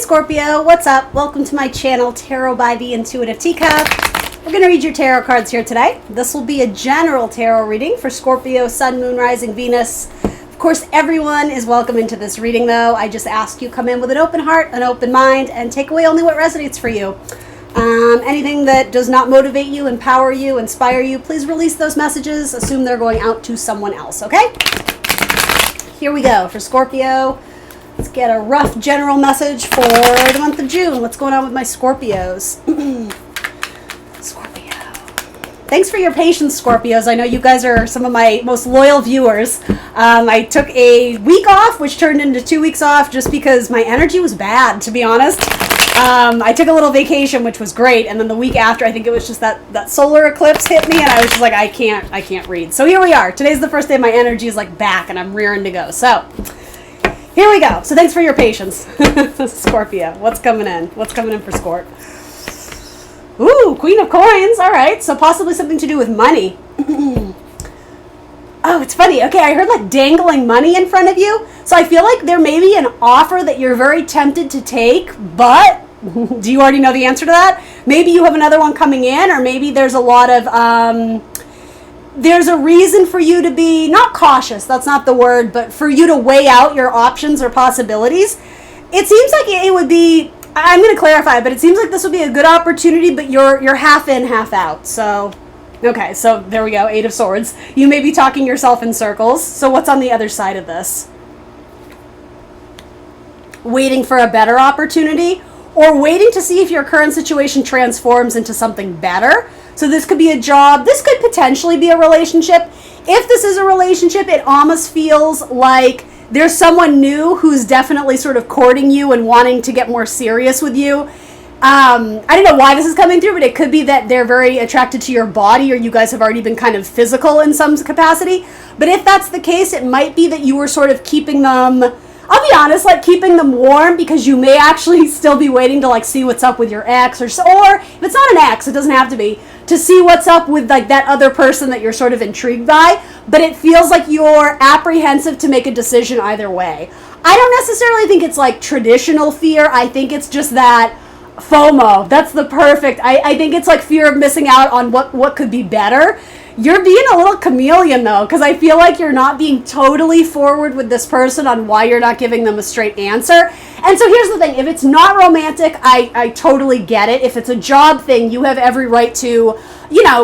Scorpio, what's up? Welcome to my channel, Tarot by the Intuitive Teacup. We're going to read your tarot cards here today. This will be a general tarot reading for Scorpio, Sun, Moon, Rising, Venus. Of course, everyone is welcome into this reading, though. I just ask you come in with an open heart, an open mind, and take away only what resonates for you. Anything that does not motivate you, empower you, inspire you, please release those messages. Assume they're going out to someone else, okay? Here we go for Scorpio. Let's get a rough general message for the month of June. What's going on with my Scorpios? Scorpio. Thanks for your patience, Scorpios. I know you guys are some of my most loyal viewers. I took a week off, which turned into 2 weeks off just because my energy was bad, to be honest. I took a little vacation, which was great, and then the week after, I think it was just that solar eclipse hit me, and I was just like, I can't read. So here we are. Today's the first day my energy is like back, and I'm rearing to go. So here we go. So thanks for your patience, Scorpio. What's coming in? What's coming in for Scorp? Ooh, Queen of Coins. All right. So possibly something to do with money. Oh, it's funny. Okay, I heard like dangling money in front of you. So I feel like there may be an offer that you're very tempted to take, but do you already know the answer to that? Maybe you have another one coming in, or maybe there's a lot of, there's a reason for you to be, not cautious, that's not the word, but for you to weigh out your options or possibilities. It seems like it would be, I'm going to clarify, but it seems like this would be a good opportunity, but you're half in, half out. So, okay, so there we go, Eight of Swords. You may be talking yourself in circles. So what's on the other side of this? Waiting for a better opportunity, or waiting to see if your current situation transforms into something better. So this could be a job. This could potentially be a relationship. If this is a relationship, it almost feels like there's someone new who's definitely sort of courting you and wanting to get more serious with you. I don't know why this is coming through, but it could be that they're very attracted to your body, or you guys have already been kind of physical in some capacity. But if that's the case, it might be that you were sort of keeping them, I'll be honest, like keeping them warm, because you may actually still be waiting to like see what's up with your ex, or if it's not an ex, it doesn't have to be, to see what's up with like that other person that you're sort of intrigued by. But it feels like you're apprehensive to make a decision either way. I don't necessarily think it's like traditional fear. I think it's just that FOMO. That's the perfect. I think it's like fear of missing out on what could be better. You're being a little chameleon, though, because I feel like you're not being totally forward with this person on why you're not giving them a straight answer. And so here's the thing. If it's not romantic, I totally get it. If it's a job thing, you have every right to,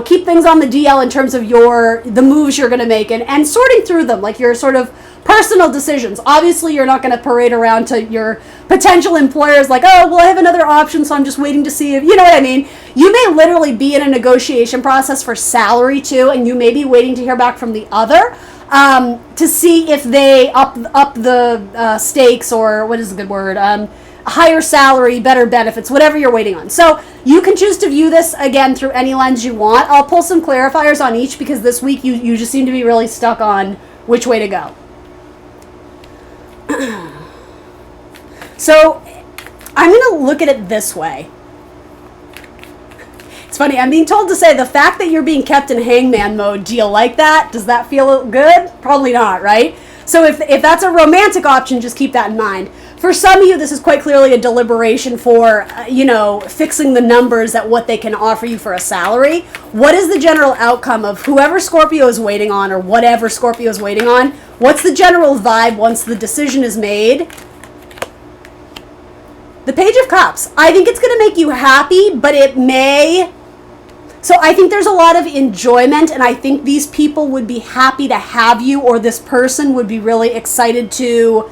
keep things on the DL in terms of the moves you're going to make and sorting through them, like your sort of personal decisions. Obviously, you're not going to parade around to your potential employers like, oh, well, I have another option, so I'm just waiting to see if, you know what I mean? You may literally be in a negotiation process for salary, too, and you may be waiting to hear back from the other to see if they up the stakes, or what is a good word, higher salary, better benefits, whatever you're waiting on. So you can choose to view this, again, through any lens you want. I'll pull some clarifiers on each, because this week you just seem to be really stuck on which way to go. So I'm going to look at it this way. It's funny, I'm being told to say the fact that you're being kept in hangman mode, do you like that? Does that feel good? Probably not, right? So if that's a romantic option, just keep that in mind. For some of you, this is quite clearly a deliberation for, fixing the numbers at what they can offer you for a salary. What is the general outcome of whoever Scorpio is waiting on, or whatever Scorpio is waiting on? What's the general vibe once the decision is made? The Page of Cups. I think it's going to make you happy, but it may... So I think there's a lot of enjoyment, and I think these people would be happy to have you, or this person would be really excited to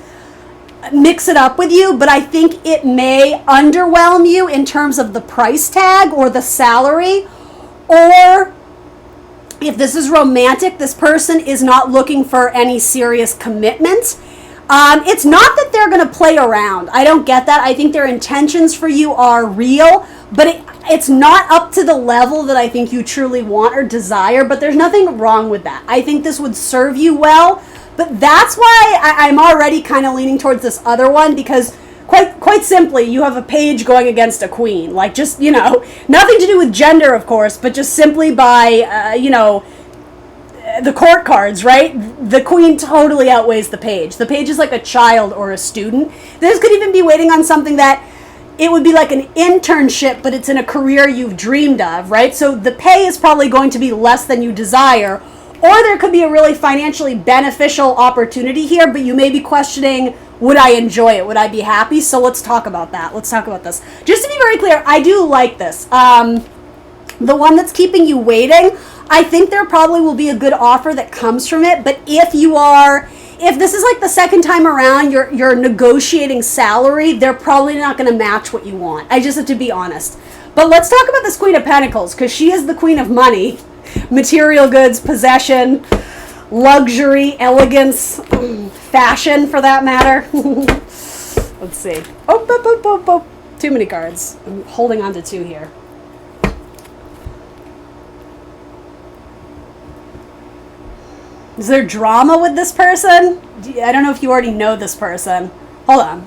mix it up with you, but I think it may underwhelm you in terms of the price tag or the salary, or if this is romantic, this person is not looking for any serious commitment. It's not that they're going to play around. I don't get that. I think their intentions for you are real, but it's not up to the level that I think you truly want or desire, but there's nothing wrong with that. I think this would serve you well, but that's why I'm already kind of leaning towards this other one, because quite simply, you have a page going against a queen. Like, just, nothing to do with gender, of course, but just simply by, the court cards, right? The queen totally outweighs the page. The page is like a child or a student. This could even be waiting on something that it would be like an internship, but it's in a career you've dreamed of, right? So the pay is probably going to be less than you desire, or there could be a really financially beneficial opportunity here, but you may be questioning, would I enjoy it? Would I be happy? So let's talk about that. Let's talk about this. Just to be very clear, I do like this. The one that's keeping you waiting, I think there probably will be a good offer that comes from it, but if this is like the second time around, you're negotiating salary, they're probably not going to match what you want. I just have to be honest. But let's talk about this Queen of Pentacles, because she is the queen of money, material goods, possession, luxury, elegance, fashion for that matter. Let's see. Oh, too many cards. I'm holding on to two here. Is there drama with this person? I don't know if you already know this person. Hold on.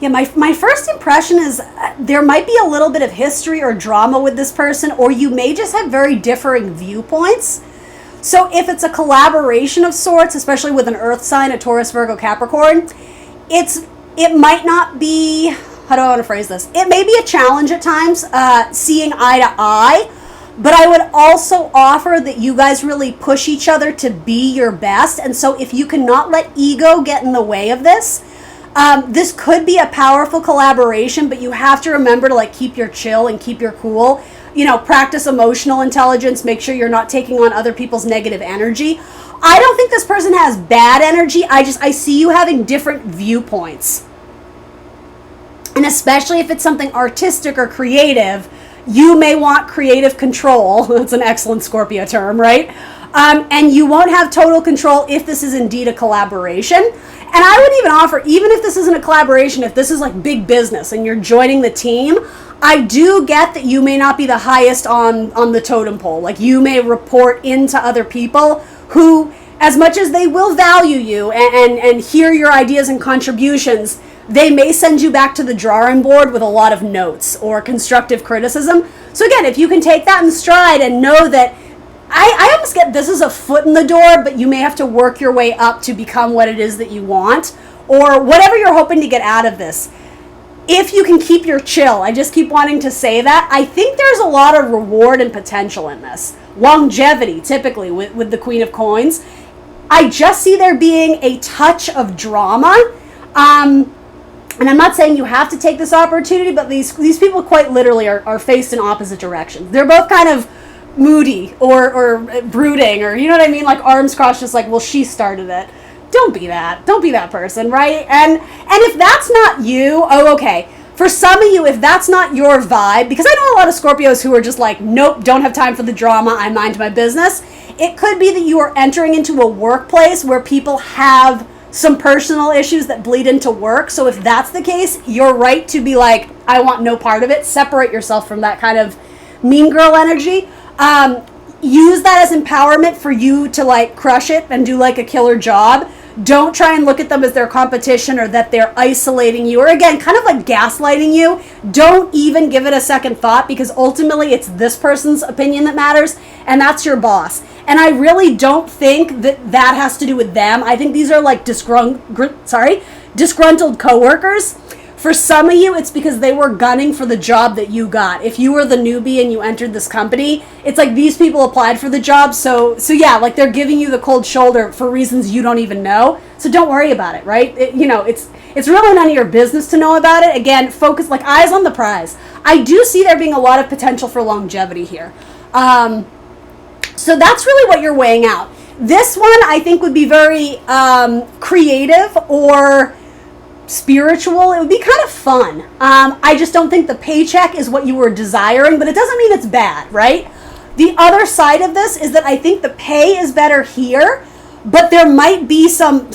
Yeah, my first impression is there might be a little bit of history or drama with this person, or you may just have very differing viewpoints. So if it's a collaboration of sorts, especially with an earth sign, a Taurus, Virgo, Capricorn, it might not be, how do I want to phrase this? It may be a challenge at times, seeing eye to eye, but I would also offer that you guys really push each other to be your best. And so if you cannot let ego get in the way of this, this could be a powerful collaboration, but you have to remember to like keep your chill and keep your cool. You know, practice emotional intelligence, make sure you're not taking on other people's negative energy. I don't think this person has bad energy. I see you having different viewpoints. And especially if it's something artistic or creative, you may want creative control. That's an excellent Scorpio term, right? And you won't have total control if this is indeed a collaboration. And I would even offer, even if this isn't a collaboration, if this is like big business and you're joining the team, I do get that you may not be the highest on the totem pole. Like you may report into other people who, as much as they will value you and hear your ideas and contributions, they may send you back to the drawing board with a lot of notes or constructive criticism. So again, if you can take that in stride and know that I almost get this is a foot in the door, but you may have to work your way up to become what it is that you want, or whatever you're hoping to get out of this. If you can keep your chill, I just keep wanting to say that. I think there's a lot of reward and potential in this. Longevity, typically, with the Queen of Coins. I just see there being a touch of drama. And I'm not saying you have to take this opportunity, but these people quite literally are faced in opposite directions. They're both kind of moody or brooding, or you know what I mean? Like arms crossed, just like, well, she started it. Don't be that person, right? And if that's not you, oh, okay. For some of you, if that's not your vibe, because I know a lot of Scorpios who are just like, nope, don't have time for the drama, I mind my business. It could be that you are entering into a workplace where people have some personal issues that bleed into work. So if that's the case, you're right to be like, I want no part of it. Separate yourself from that kind of mean girl energy. Use that as empowerment for you to like crush it and do like a killer job. Don't try and look at them as their competition or that they're isolating you or again, kind of like gaslighting you. Don't even give it a second thought, because ultimately it's this person's opinion that matters, and that's your boss. And I really don't think that has to do with them. I think these are like disgruntled coworkers. For some of you, it's because they were gunning for the job that you got. If you were the newbie and you entered this company, it's like these people applied for the job. So yeah, like they're giving you the cold shoulder for reasons you don't even know. So don't worry about it, right? It's really none of your business to know about it. Again, focus, like eyes on the prize. I do see there being a lot of potential for longevity here. So that's really what you're weighing out. This one, I think, would be very creative or spiritual. It would be kind of fun. I just don't think the paycheck is what you were desiring, but it doesn't mean it's bad, right? The other side of this is that I think the pay is better here, but there might be some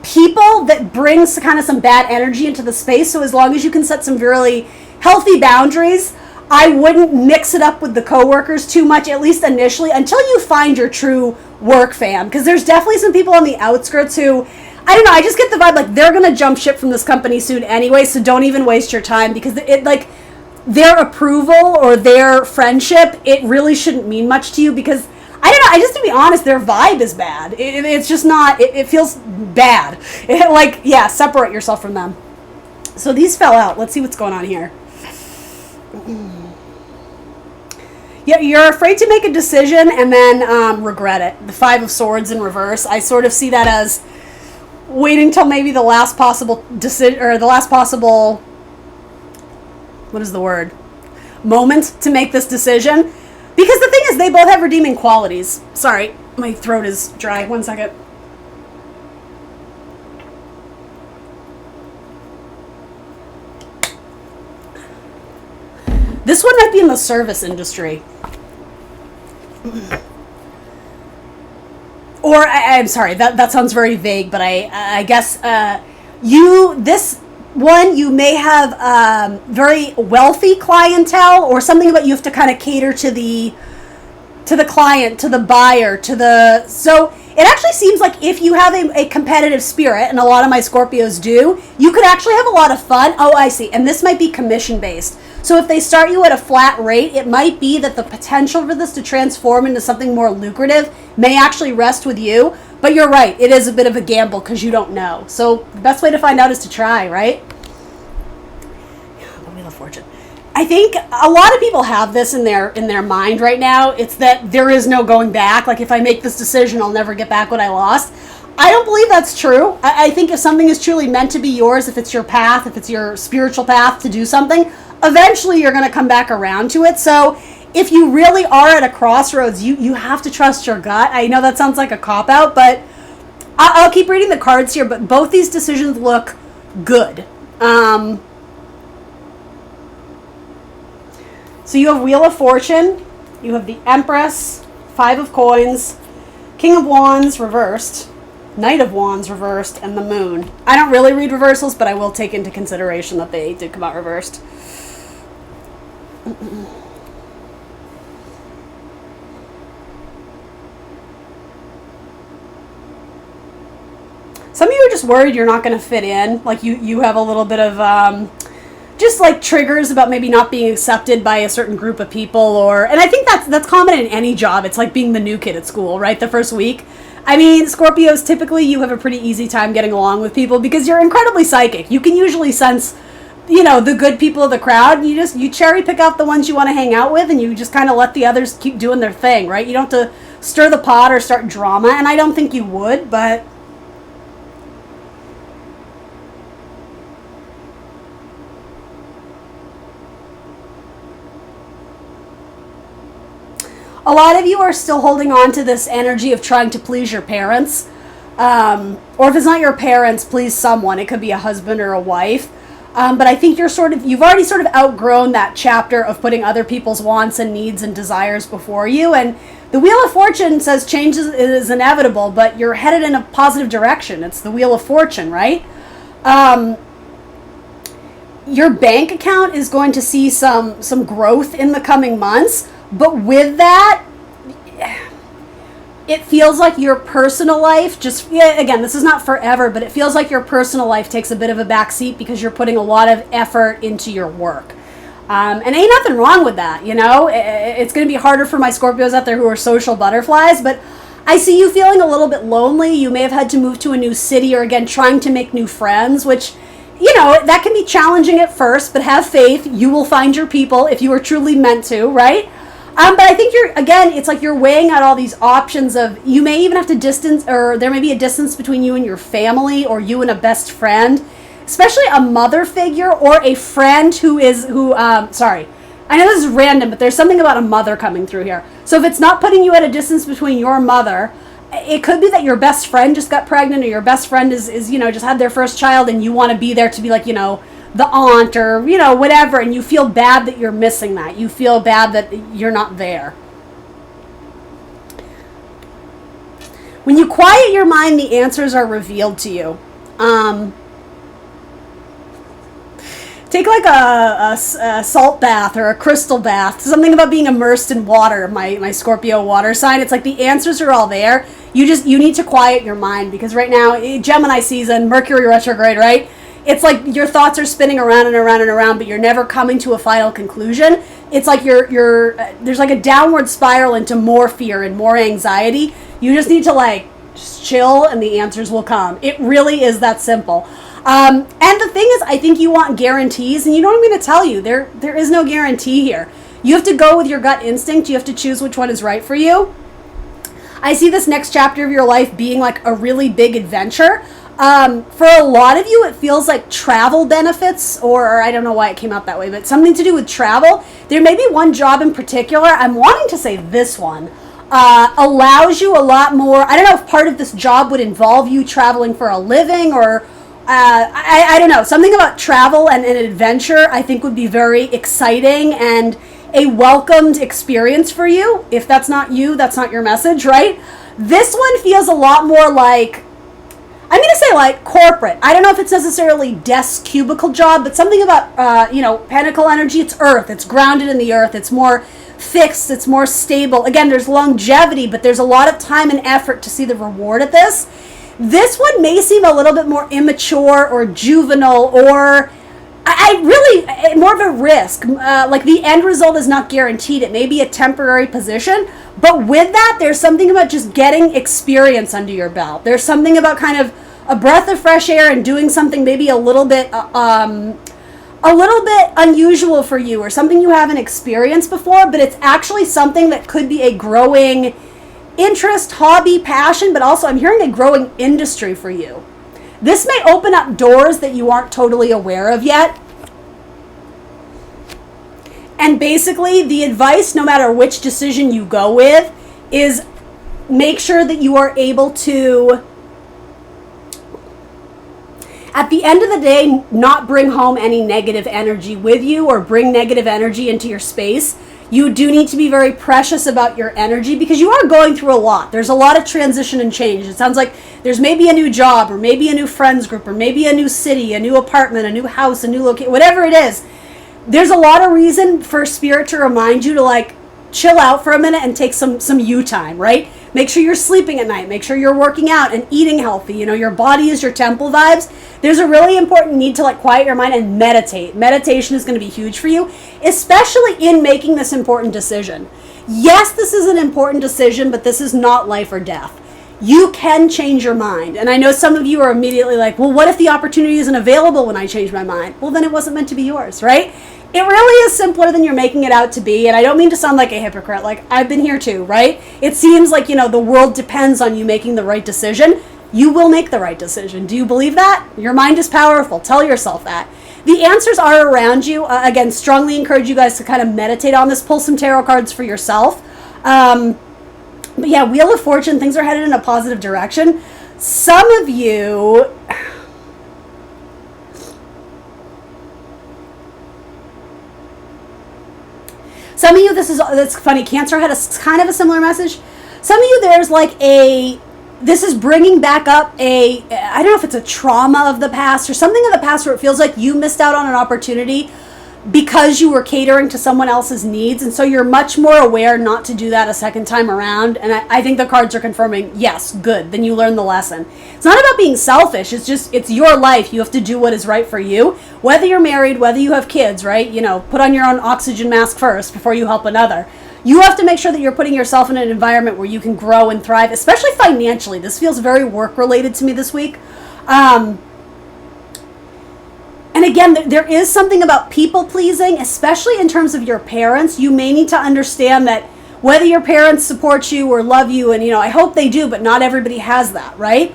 people that brings kind of some bad energy into the space. So as long as you can set some really healthy boundaries, I wouldn't mix it up with the coworkers too much, at least initially, until you find your true work fam. Because there's definitely some people on the outskirts who I don't know, I just get the vibe like they're going to jump ship from this company soon anyway, so don't even waste your time, because it like their approval or their friendship, it really shouldn't mean much to you, because I don't know, I just, to be honest, their vibe is bad. It's just not, it feels bad. Like, yeah, separate yourself from them. So these fell out. Let's see what's going on here. Yeah, you're afraid to make a decision and then regret it. The Five of Swords in reverse. I sort of see that as waiting till maybe the last possible decision, or the last possible, what is the word? Moment to make this decision. Because the thing is, they both have redeeming qualities. Sorry, my throat is dry. One second. This one might be in the service industry. Or, I'm sorry, that sounds very vague, but I guess this one, you may have very wealthy clientele, or something about you have to kind of cater to the client, to the buyer, so it actually seems like if you have a competitive spirit, and a lot of my Scorpios do, you could actually have a lot of fun. Oh, I see. And this might be commission based. So if they start you at a flat rate, it might be that the potential for this to transform into something more lucrative may actually rest with you. But you're right, it is a bit of a gamble because you don't know. So the best way to find out is to try, right? The Wheel of Fortune. I think a lot of people have this in their mind right now. It's that there is no going back. Like, if I make this decision, I'll never get back what I lost. I don't believe that's true. I think if something is truly meant to be yours, if it's your path, if it's your spiritual path to do something, eventually you're going to come back around to it. So if you really are at a crossroads, you have to trust your gut. I know that sounds like a cop-out, but I'll keep reading the cards here, but both these decisions look good. So you have Wheel of Fortune, you have the Empress, Five of Coins, King of Wands reversed, Knight of Wands reversed, and the Moon. I don't really read reversals, but I will take into consideration that they did come out reversed. Some of you are just worried you're not going to fit in. Like, you have a little bit of just like triggers about maybe not being accepted by a certain group of people, and I think that's common in any job. It's like being the new kid at school, right? The first week. I mean, Scorpios, typically you have a pretty easy time getting along with people because you're incredibly psychic. You can usually sense, the good people of the crowd. You cherry pick out the ones you want to hang out with, and you just kind of let the others keep doing their thing, right? You don't have to stir the pot or start drama, and I don't think you would, but a lot of you are still holding on to this energy of trying to please your parents. Or if it's not your parents, please someone. It could be a husband or a wife. But I think you've already sort of outgrown that chapter of putting other people's wants and needs and desires before you. And the Wheel of Fortune says change is inevitable, but you're headed in a positive direction. It's the Wheel of Fortune, right? Your bank account is going to see some growth in the coming months. But with that, it feels like your personal life again, this is not forever, but it feels like your personal life takes a bit of a backseat because you're putting a lot of effort into your work. And ain't nothing wrong with that, It's going to be harder for my Scorpios out there who are social butterflies, but I see you feeling a little bit lonely. You may have had to move to a new city, or again, trying to make new friends, which, that can be challenging at first, but have faith. You will find your people if you are truly meant to, right? But I think it's like you're weighing out all these options of, you may even have to distance, or there may be a distance between you and your family, or you and a best friend, especially a mother figure, or a friend sorry, I know this is random, but there's something about a mother coming through here. So if it's not putting you at a distance between your mother, it could be that your best friend just got pregnant, or your best friend is just had their first child, and you want to be there to be like, the aunt, or whatever, and you feel bad that you're missing that. You feel bad that you're not there. When you quiet your mind, the answers are revealed to you. Take like a salt bath or a crystal bath. Something about being immersed in water, my Scorpio water sign. It's like the answers are all there. You need to quiet your mind, because right now, Gemini season, Mercury retrograde, right? It's like your thoughts are spinning around and around and around, but you're never coming to a final conclusion. It's like there's like a downward spiral into more fear and more anxiety. You just need to like just chill, and the answers will come. It really is that simple. And the thing is, I think you want guarantees, and you know what I'm going to tell you. There is no guarantee here. You have to go with your gut instinct. You have to choose which one is right for you. I see this next chapter of your life being like a really big adventure. For a lot of you, it feels like travel benefits, or I don't know why it came out that way, but something to do with travel. There may be one job in particular. I'm wanting to say this one allows you a lot more. I don't know if part of this job would involve you traveling for a living, or I don't know. Something about travel and an adventure I think would be very exciting and a welcomed experience for you. If that's not you, that's not your message, right? This one feels a lot more like, I'm going to say like corporate. I don't know if it's necessarily desk cubicle job, but something about, Pentacle energy. It's earth. It's grounded in the earth. It's more fixed. It's more stable. Again, there's longevity, but there's a lot of time and effort to see the reward at this. This one may seem a little bit more immature or juvenile, or I really, more of a risk. Like the end result is not guaranteed. It may be a temporary position, but with that, there's something about just getting experience under your belt. There's something about kind of a breath of fresh air and doing something maybe a little bit unusual for you, or something you haven't experienced before, but it's actually something that could be a growing interest, hobby, passion, but also I'm hearing a growing industry for you. This may open up doors that you aren't totally aware of yet. And basically, the advice, no matter which decision you go with, is make sure that you are able to, at the end of the day, not bring home any negative energy with you or bring negative energy into your space. You do need to be very precious about your energy, because you are going through a lot. There's a lot of transition and change. It sounds like there's maybe a new job, or maybe a new friends group, or maybe a new city, a new apartment, a new house, a new location, whatever it is. There's a lot of reason for Spirit to remind you to like chill out for a minute and take some you time, right? Make sure you're sleeping at night. Make sure you're working out and eating healthy. You know, your body is your temple vibes. There's a really important need to like quiet your mind and meditate. Meditation is going to be huge for you, especially in making this important decision. Yes, this is an important decision, but this is not life or death. You can change your mind. And I know some of you are immediately like, well, what if the opportunity isn't available when I change my mind? Well, then it wasn't meant to be yours, right? It really is simpler than you're making it out to be. And I don't mean to sound like a hypocrite. Like, I've been here too, right? It seems like, the world depends on you making the right decision. You will make the right decision. Do you believe that? Your mind is powerful. Tell yourself that. The answers are around you. Again, strongly encourage you guys to kind of meditate on this. Pull some tarot cards for yourself. But yeah, Wheel of Fortune, things are headed in a positive direction. Some of you... that's funny, Cancer had a kind of a similar message. Some of you, there's like this is bringing back up I don't know if it's a trauma of the past or something of the past where it feels like you missed out on an opportunity because you were catering to someone else's needs. And so you're much more aware not to do that a second time around. And I think the cards are confirming, yes, good. Then you learn the lesson. It's not about being selfish. It's your life. You have to do what is right for you. Whether you're married, whether you have kids, right? Put on your own oxygen mask first before you help another. You have to make sure that you're putting yourself in an environment where you can grow and thrive, especially financially. This feels very work related to me this week. And again, there is something about people pleasing, especially in terms of your parents. You may need to understand that whether your parents support you or love you, and I hope they do, but not everybody has that, right?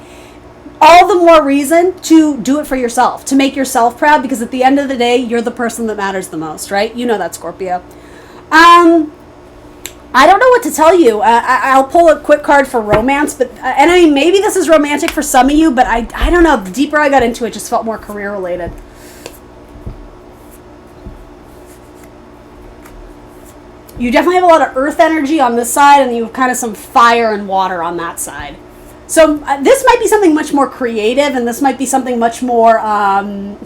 All the more reason to do it for yourself, to make yourself proud, because at the end of the day, you're the person that matters the most, right? You know that, Scorpio. I don't know what to tell you. I'll pull a quick card for romance, but and I mean, maybe this is romantic for some of you, but I don't know. The deeper I got into it, just felt more career related. You definitely have a lot of earth energy on this side, and you have kind of some fire and water on that side. So this might be something much more creative, and this might be something much more, I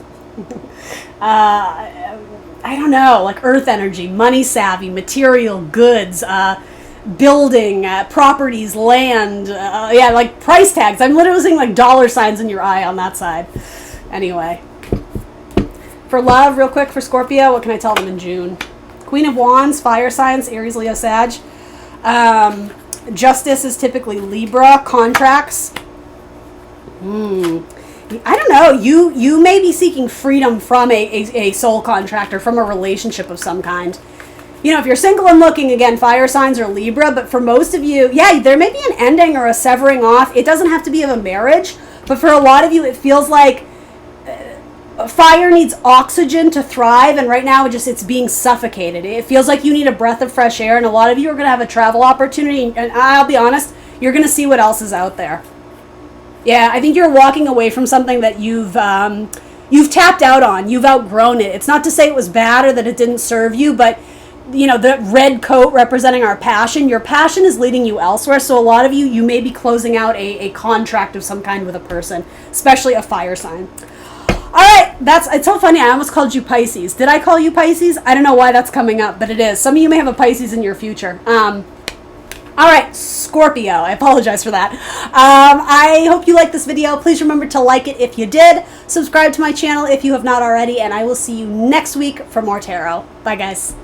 don't know, like earth energy, money savvy, material goods, building, properties, land, yeah, like price tags. I'm literally seeing like dollar signs in your eye on that side. Anyway. For love, real quick, for Scorpio, what can I tell them in June? Queen of Wands, fire signs, Aries, Leo, Sag. Justice is typically Libra. Contracts. I don't know. You may be seeking freedom from a soul contract or from a relationship of some kind. You know, if you're single and looking, again, fire signs are Libra, but for most of you, yeah, there may be an ending or a severing off. It doesn't have to be of a marriage, but for a lot of you, it feels like fire needs oxygen to thrive, and right now it's being suffocated. It feels like you need a breath of fresh air, and a lot of you are going to have a travel opportunity, and I'll be honest, you're going to see what else is out there. Yeah, I think you're walking away from something that you've tapped out on. You've outgrown it. It's not to say it was bad or that it didn't serve you, but you know, the red coat representing our passion, your passion is leading you elsewhere. So a lot of you may be closing out a contract of some kind with a person, especially a fire sign. All right, it's so funny. I almost called you Pisces. Did I call you Pisces? I don't know why that's coming up, but it is. Some of you may have a Pisces in your future. All right, Scorpio. I apologize for that. I hope you liked this video. Please remember to like it if you did. Subscribe to my channel if you have not already, and I will see you next week for more tarot. Bye, guys.